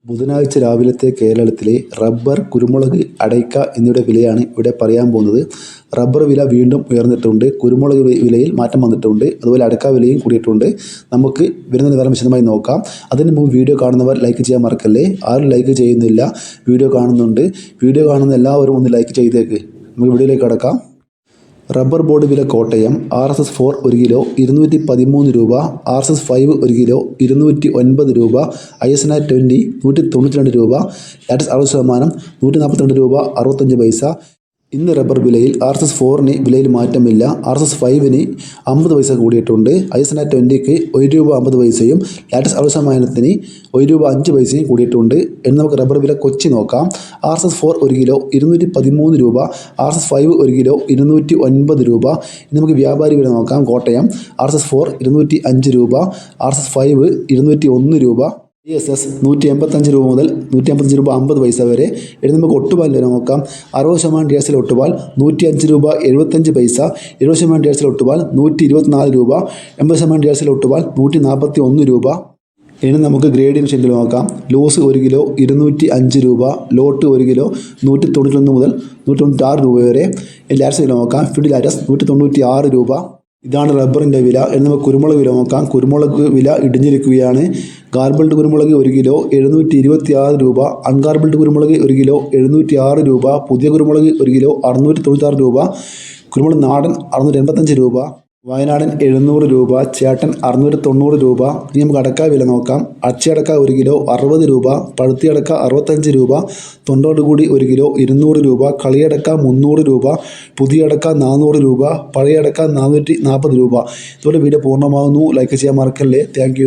ബുധനാഴ്ച രാവിലത്തെ കേരളത്തിലെ റബ്ബർ, കുരുമുളക്, അടയ്ക്ക എന്നിവയുടെ വിലയാണ് ഇവിടെ പറയാൻ പോകുന്നത്. റബ്ബർ വില വീണ്ടും ഉയർന്നിട്ടുണ്ട്. കുരുമുളക് വിലയിൽ മാറ്റം വന്നിട്ടുണ്ട്. അതുപോലെ അടയ്ക്ക വിലയും കൂടിയിട്ടുണ്ട്. നമുക്ക് വരുന്ന നിലവാരം വിശദമായി നോക്കാം. അതിന് മുമ്പ് വീഡിയോ കാണുന്നവർ ലൈക്ക് ചെയ്യാൻ മറക്കല്ലേ. ആരും ലൈക്ക് ചെയ്യുന്നില്ല, വീഡിയോ കാണുന്നുണ്ട്. വീഡിയോ കാണുന്ന എല്ലാവരും ഒന്ന് ലൈക്ക് ചെയ്തേക്ക്. നമുക്ക് വീഡിയോയിലേക്ക് കടക്കാം. റബ്ബർ ബോർഡ് വില കോട്ടയം RSS-4 1 കിലോ 213 രൂപ, RSS-5 1 കിലോ 209 രൂപ, ISNA 20 192 രൂപ, ലാറ്റസ് 60% 142 രൂപ 65 പൈസ. ഇന്ന് റബ്ബർ വിലയിൽ RSS-4 വിലയിൽ മാറ്റമില്ല. RSS-5 50 പൈസ കൂടിയിട്ടുണ്ട്. ISNA 20 1 രൂപ 50 പൈസയും ലാറ്റസ് 60%-ന് 1 രൂപ 5 പൈസയും കൂടിയിട്ടുണ്ട്. ഇനി നമുക്ക് റബ്ബർ വില കൊച്ചി നോക്കാം. RSS-4 1 കിലോ 213 രൂപ, RSS-5 1 കിലോ 209 രൂപ. ഇനി നമുക്ക് വ്യാപാരി വില നോക്കാം. കോട്ടയം RSS-4 205 രൂപ, RSS-5 201 രൂപ. DSS 185 രൂപ മുതൽ 155 രൂപ 50 പൈസ വരെ. ഇനി നമുക്ക് ഒട്ടുപാൽ വില നോക്കാം. 60% DSL ഒട്ടുപാൽ 105 രൂപ 75 പൈസ, 70% DSL ഒട്ടുപാൽ 124 രൂപ, 80% DSL ഒട്ടുപാൽ 141 രൂപ. ഇനി നമുക്ക് ഗ്രേഡിയൻ ഷെല്ല് നോക്കാം. ലൂസ് 1 കിലോ 205 രൂപ, ലോട്ട് 1 കിലോ 191 മുതൽ 196 രൂപ വരെ. ലാറ്റസ് വില നോക്കാം. ഫിഡ് ലാറ്റസ് 196 രൂപ. ഇതാണ് റബ്ബറിൻ്റെ വില. ഇനി നമുക്ക് കുരുമുളക് വില നോക്കാം. കുരുമുളക് വില ഇടിഞ്ഞിരിക്കുകയാണ്. ഗാർബിൾഡ് കുരുമുളക് 1 കിലോ 726 രൂപ, അൺഗാർബിൾഡ് കുരുമുളക് 1 കിലോ 706 രൂപ, പുതിയ കുരുമുളക് 1 കിലോ 696 രൂപ, കുരുമുളക് നാടൻ 685 രൂപ, വയനാടൻ 700 രൂപ, ചേട്ടൻ 690 രൂപ. ഇനി നമുക്ക് അടക്ക വില നോക്കാം. അച്ചിയടക്ക 1 കിലോ 60 രൂപ, പഴുത്തിയടക്ക 65 രൂപ, തൊണ്ടോട് കൂടി 1 കിലോ 200 രൂപ, കളിയടക്ക 300 രൂപ, പുതിയ അടക്ക 400 രൂപ, പഴയ അടക്ക 440 രൂപ. ഇതോടെ വീഡിയോ പൂർണ്ണമാകുന്നു. ലൈക്ക് ചെയ്യാൻ മറക്കല്ലേ. താങ്ക്